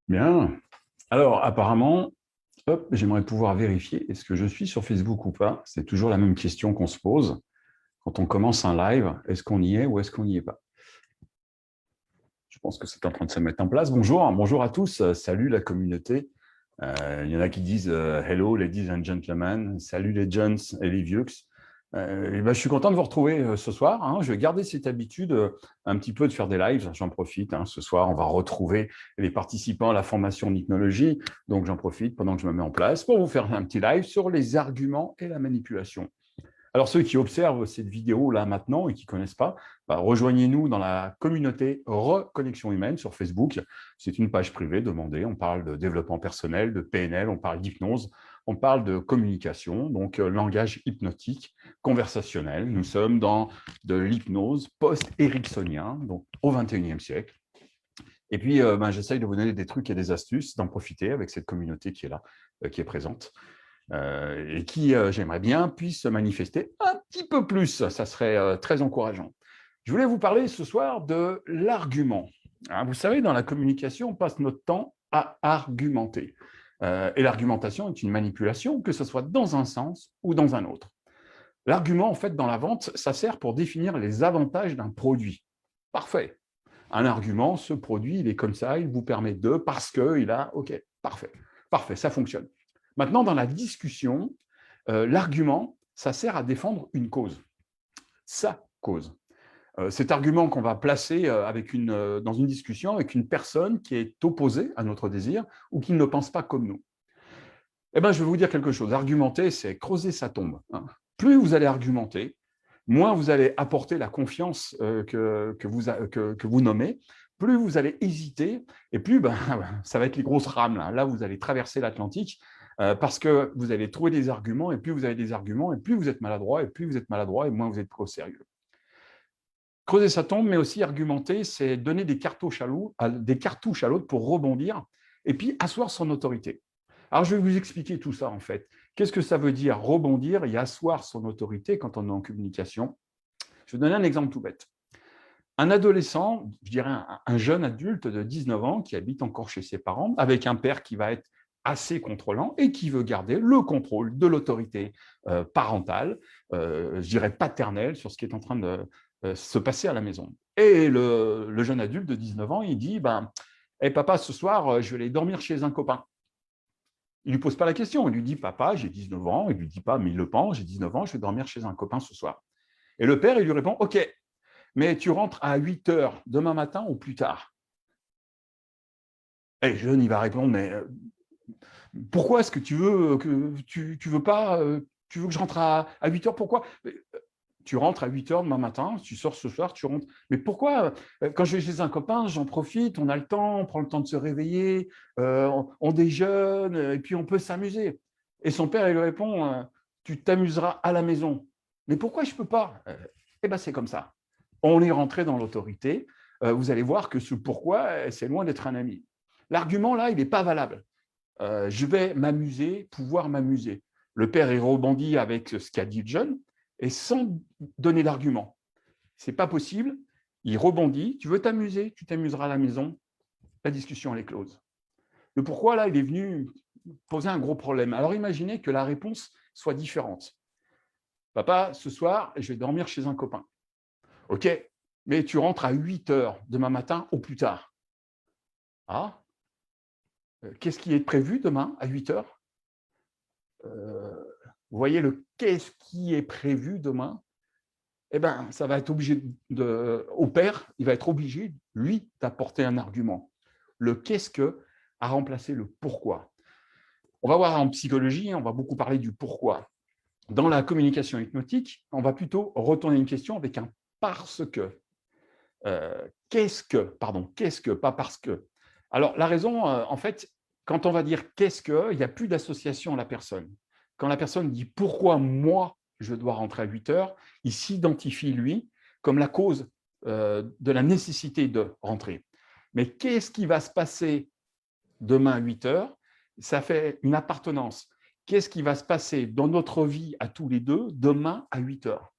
Bien. Alors, apparemment, hop, j'aimerais pouvoir vérifier est-ce que je suis sur Facebook ou pas. C'est toujours la même question qu'on se pose quand on commence un live. Est-ce qu'on y est ou est-ce qu'on n'y est pas? Je pense que c'est en train de se mettre en place. Bonjour, bonjour à tous. Salut la communauté. Il y en a qui disent hello, ladies and gentlemen. Salut les gens et les vieux. Et ben, je suis content de vous retrouver ce soir, hein. Je vais garder cette habitude un petit peu de faire des lives. J'en profite, hein. Ce soir, on va retrouver les participants à la formation en hypnologie. Donc, j'en profite pendant que je me mets en place pour vous faire un petit live sur les arguments et la manipulation. Alors, ceux qui observent cette vidéo là maintenant et qui ne connaissent pas, bah, rejoignez-nous dans la communauté Reconnexion Humaine sur Facebook. C'est une page privée, demandez. On parle de développement personnel, de PNL, on parle d'hypnose, on parle de communication, donc langage hypnotique, conversationnel. Nous sommes dans de l'hypnose post-éricksonien, donc au XXIe siècle. Et puis, j'essaye de vous donner des trucs et des astuces, d'en profiter avec cette communauté qui est là, qui est présente. Et qui, j'aimerais bien, puisse se manifester un petit peu plus. Ça serait très encourageant. Je voulais vous parler ce soir de l'argument. Hein, vous savez, dans la communication, on passe notre temps à argumenter. Et l'argumentation est une manipulation, que ce soit dans un sens ou dans un autre. L'argument, en fait, dans la vente, ça sert pour définir les avantages d'un produit. Parfait. Un argument, ce produit, il est comme ça, il vous permet de, parce qu'il a, OK, parfait. Parfait, ça fonctionne. Maintenant, dans la discussion, l'argument, ça sert à défendre une cause, sa cause. Cet argument qu'on va placer dans une discussion avec une personne qui est opposée à notre désir ou qui ne pense pas comme nous. Eh bien, je vais vous dire quelque chose. Argumenter, c'est creuser sa tombe, hein. Plus vous allez argumenter, moins vous allez apporter la confiance que vous nommez, plus vous allez hésiter, et plus ça va être les grosses rames. Là, vous allez traverser l'Atlantique parce que vous allez trouver des arguments, et plus vous avez des arguments, et plus vous êtes maladroit, et plus vous êtes maladroit, et moins vous êtes pris au sérieux. Creuser sa tombe, mais aussi argumenter, c'est donner des cartouches à l'autre pour rebondir, et puis asseoir son autorité. Alors, je vais vous expliquer tout ça, en fait. Qu'est-ce que ça veut dire rebondir et asseoir son autorité quand on est en communication? Je vais donner un exemple tout bête. Un adolescent, je dirais un jeune adulte de 19 ans qui habite encore chez ses parents, avec un père qui va être assez contrôlant et qui veut garder le contrôle de l'autorité parentale, je dirais paternelle, sur ce qui est en train de se passer à la maison. Et le jeune adulte de 19 ans, il dit, hey, papa, ce soir, je vais aller dormir chez un copain. Il ne lui pose pas la question. Il lui dit, papa, j'ai 19 ans. Il ne lui dit pas, mais il le pense, j'ai 19 ans, je vais dormir chez un copain ce soir. Et le père, il lui répond, OK, mais tu rentres à 8 heures demain matin ou plus tard. Et le jeune, il va répondre, mais pourquoi est-ce que tu veux veux pas, tu veux que je rentre à 8 heures, pourquoi? Tu rentres à 8 heures demain matin, tu sors ce soir, tu rentres. Mais pourquoi? Quand je vais chez un copain, j'en profite, on a le temps, on prend le temps de se réveiller, on déjeune, et puis on peut s'amuser. Et son père, il lui répond, tu t'amuseras à la maison. Mais pourquoi je ne peux pas? Eh bien, c'est comme ça. On est rentré dans l'autorité. Vous allez voir que ce pourquoi, c'est loin d'être un ami. L'argument, là, il n'est pas valable. Je vais m'amuser, pouvoir m'amuser. Le père, il rebondit avec ce qu'a dit le jeune, et sans donner d'argument. C'est pas possible. Il rebondit. Tu veux t'amuser, tu t'amuseras à la maison. La discussion, elle est close. Le pourquoi, là, il est venu poser un gros problème. Alors imaginez que la réponse soit différente. Papa, ce soir, je vais dormir chez un copain. OK, mais tu rentres à 8 heures demain matin au plus tard. Ah, qu'est-ce qui est prévu demain à 8 heures? Vous voyez le qu'est-ce qui est prévu demain? Eh bien, ça va être obligé au père, il va être obligé, lui, d'apporter un argument. Le qu'est-ce que a remplacé le pourquoi. On va voir en psychologie, on va beaucoup parler du pourquoi. Dans la communication hypnotique, on va plutôt retourner une question avec un parce que. Qu'est-ce que, pas parce que. Alors, la raison, en fait, quand on va dire qu'est-ce que, il n'y a plus d'association à la personne. Quand la personne dit pourquoi moi, je dois rentrer à 8 heures, il s'identifie, lui, comme la cause de la nécessité de rentrer. Mais qu'est-ce qui va se passer demain à 8 heures? Ça fait une appartenance. Qu'est-ce qui va se passer dans notre vie à tous les deux demain à 8 heures?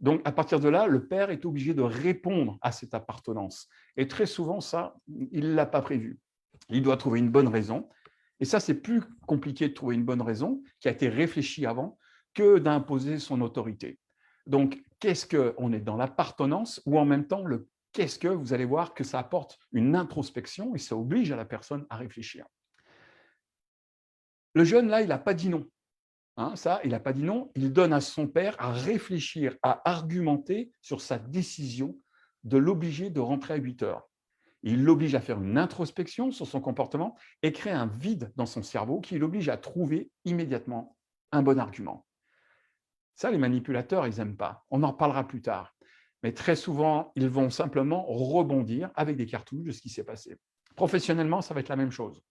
Donc, à partir de là, le père est obligé de répondre à cette appartenance. Et très souvent, ça, il ne l'a pas prévu. Il doit trouver une bonne raison. Et ça, c'est plus compliqué de trouver une bonne raison qui a été réfléchie avant que d'imposer son autorité. Donc, qu'est-ce qu'on est dans l'appartenance ou en même temps le qu'est-ce que vous allez voir que ça apporte une introspection et ça oblige à la personne à réfléchir. Le jeune, là, il n'a pas dit non. Ça, il n'a pas dit non. Il donne à son père à réfléchir, à argumenter sur sa décision de l'obliger de rentrer à 8 heures. Il l'oblige à faire une introspection sur son comportement et crée un vide dans son cerveau qui l'oblige à trouver immédiatement un bon argument. Ça, les manipulateurs, ils n'aiment pas. On en reparlera plus tard. Mais très souvent, ils vont simplement rebondir avec des cartouches de ce qui s'est passé. Professionnellement, ça va être la même chose.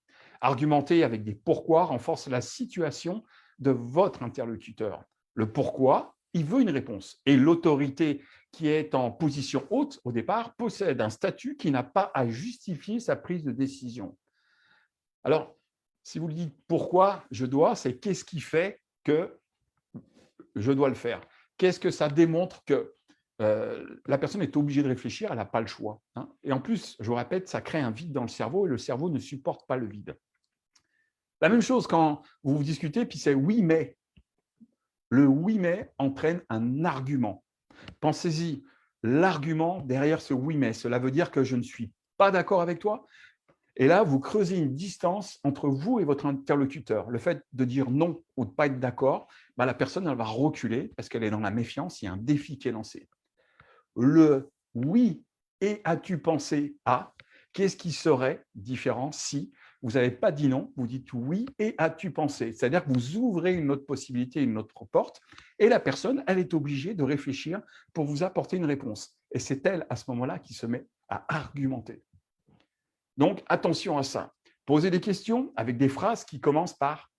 Argumenter avec des pourquoi renforce la situation de votre interlocuteur. Le pourquoi, il veut une réponse. Et l'autorité qui est en position haute au départ possède un statut qui n'a pas à justifier sa prise de décision. Alors, si vous le dites pourquoi je dois, c'est qu'est-ce qui fait que je dois le faire. Qu'est-ce que ça démontre que la personne est obligée de réfléchir, elle n'a pas le choix. Et en plus, je vous répète, ça crée un vide dans le cerveau et le cerveau ne supporte pas le vide. La même chose quand vous discutez, puis c'est oui, mais. Le oui, mais entraîne un argument. Pensez-y, l'argument derrière ce oui, mais, cela veut dire que je ne suis pas d'accord avec toi. Et là, vous creusez une distance entre vous et votre interlocuteur. Le fait de dire non ou de ne pas être d'accord, la personne elle va reculer parce qu'elle est dans la méfiance, il y a un défi qui est lancé. Le oui et as-tu pensé à, qu'est-ce qui serait différent si vous n'avez pas dit non, vous dites oui et as-tu pensé? C'est-à-dire que vous ouvrez une autre possibilité, une autre porte, et la personne, elle est obligée de réfléchir pour vous apporter une réponse. Et c'est elle, à ce moment-là, qui se met à argumenter. Donc, attention à ça. Posez des questions avec des phrases qui commencent par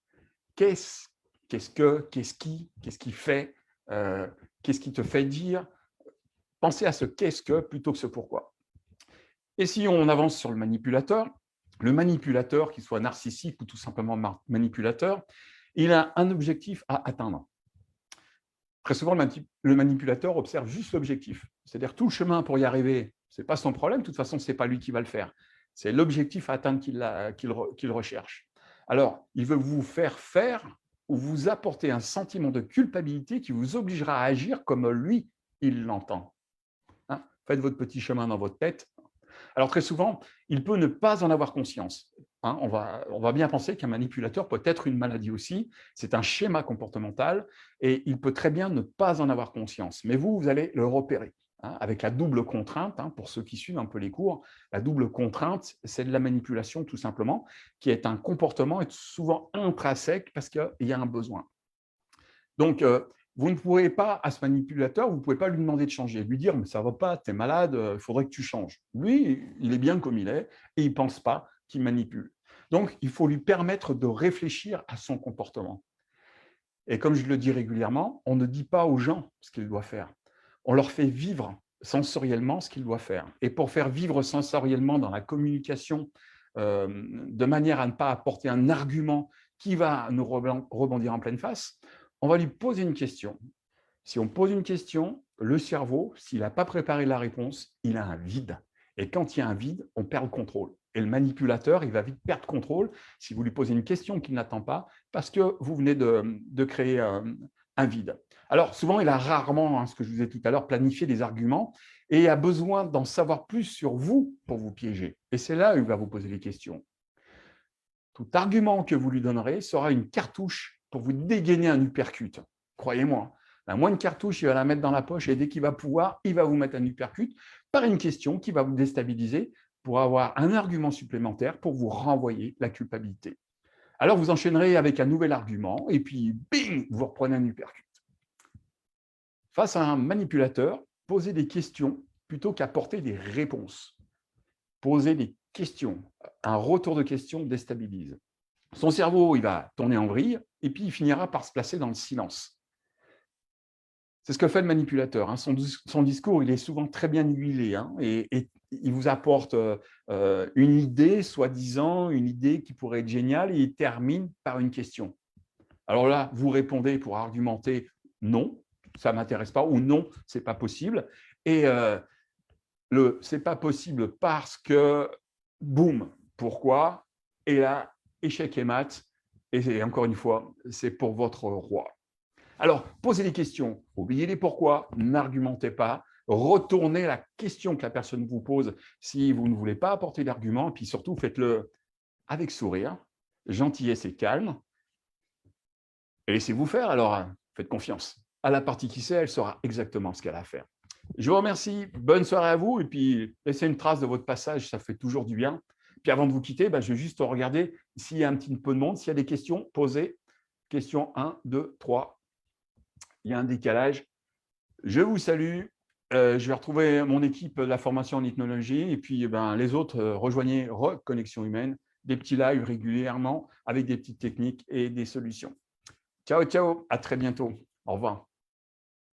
qu'est-ce, qu'est-ce que, qu'est-ce qui fait, qu'est-ce qui te fait dire. Pensez à ce qu'est-ce que plutôt que ce pourquoi. Et si on avance sur le manipulateur, qu'il soit narcissique ou tout simplement manipulateur, il a un objectif à atteindre. Très souvent, le manipulateur observe juste l'objectif. C'est-à-dire tout le chemin pour y arriver, ce n'est pas son problème, de toute façon, ce n'est pas lui qui va le faire. C'est l'objectif à atteindre qu'il recherche. Alors, il veut vous faire ou vous apporter un sentiment de culpabilité qui vous obligera à agir comme lui, il l'entend. Faites votre petit chemin dans votre tête. Alors, très souvent, il peut ne pas en avoir conscience. On va bien penser qu'un manipulateur peut être une maladie aussi. C'est un schéma comportemental et il peut très bien ne pas en avoir conscience. Mais vous allez le repérer avec la double contrainte. Pour ceux qui suivent un peu les cours, la double contrainte, c'est de la manipulation tout simplement, qui est un comportement et souvent intrinsèque parce qu'il y a un besoin. Donc, vous ne pourrez pas, à ce manipulateur, vous ne pouvez pas lui demander de changer, lui dire « mais ça ne va pas, tu es malade, il faudrait que tu changes ». Lui, il est bien comme il est et il ne pense pas qu'il manipule. Donc, il faut lui permettre de réfléchir à son comportement. Et comme je le dis régulièrement, on ne dit pas aux gens ce qu'ils doivent faire. On leur fait vivre sensoriellement ce qu'ils doivent faire. Et pour faire vivre sensoriellement dans la communication, de manière à ne pas apporter un argument qui va nous rebondir en pleine face, on va lui poser une question. Si on pose une question, le cerveau, s'il n'a pas préparé la réponse, il a un vide. Et quand il y a un vide, on perd le contrôle. Et le manipulateur, il va vite perdre contrôle si vous lui posez une question qu'il n'attend pas, parce que vous venez de créer un vide. Alors, souvent, il a rarement, ce que je vous ai dit tout à l'heure, planifié des arguments et a besoin d'en savoir plus sur vous pour vous piéger. Et c'est là où il va vous poser les questions. Tout argument que vous lui donnerez sera une cartouche pour vous dégainer un uppercut. Croyez-moi, la moindre cartouche, il va la mettre dans la poche et dès qu'il va pouvoir, il va vous mettre un uppercut par une question qui va vous déstabiliser pour avoir un argument supplémentaire pour vous renvoyer la culpabilité. Alors, vous enchaînerez avec un nouvel argument et puis, bing, vous reprenez un uppercut. Face à un manipulateur, posez des questions plutôt qu'apporter des réponses. Posez des questions. Un retour de questions déstabilise. Son cerveau, il va tourner en vrille et puis il finira par se placer dans le silence. C'est ce que fait le manipulateur. Son discours, il est souvent très bien huilé et il vous apporte une idée, soi-disant, une idée qui pourrait être géniale et il termine par une question. Alors là, vous répondez pour argumenter « non, ça ne m'intéresse pas » ou « non, ce n'est pas possible ». Et « c'est pas possible parce que, boum, pourquoi. Et là, échec et maths. Et encore une fois, c'est pour votre roi. Alors, posez des questions, oubliez les pourquoi, n'argumentez pas, retournez la question que la personne vous pose si vous ne voulez pas apporter d'argument, et puis surtout, faites-le avec sourire, gentillesse et calme, et laissez-vous faire. Alors, faites confiance à la partie qui sait, elle saura exactement ce qu'elle a à faire. Je vous remercie, bonne soirée à vous, et puis laissez une trace de votre passage, ça fait toujours du bien. Puis avant de vous quitter, je vais juste regarder s'il y a un petit peu de monde, s'il y a des questions, posez. Question 1, 2, 3. Il y a un décalage. Je vous salue. Je vais retrouver mon équipe de la formation en ethnologie, et puis les autres, rejoignez Connexion Humaine, des petits lives régulièrement avec des petites techniques et des solutions. Ciao, ciao, à très bientôt. Au revoir.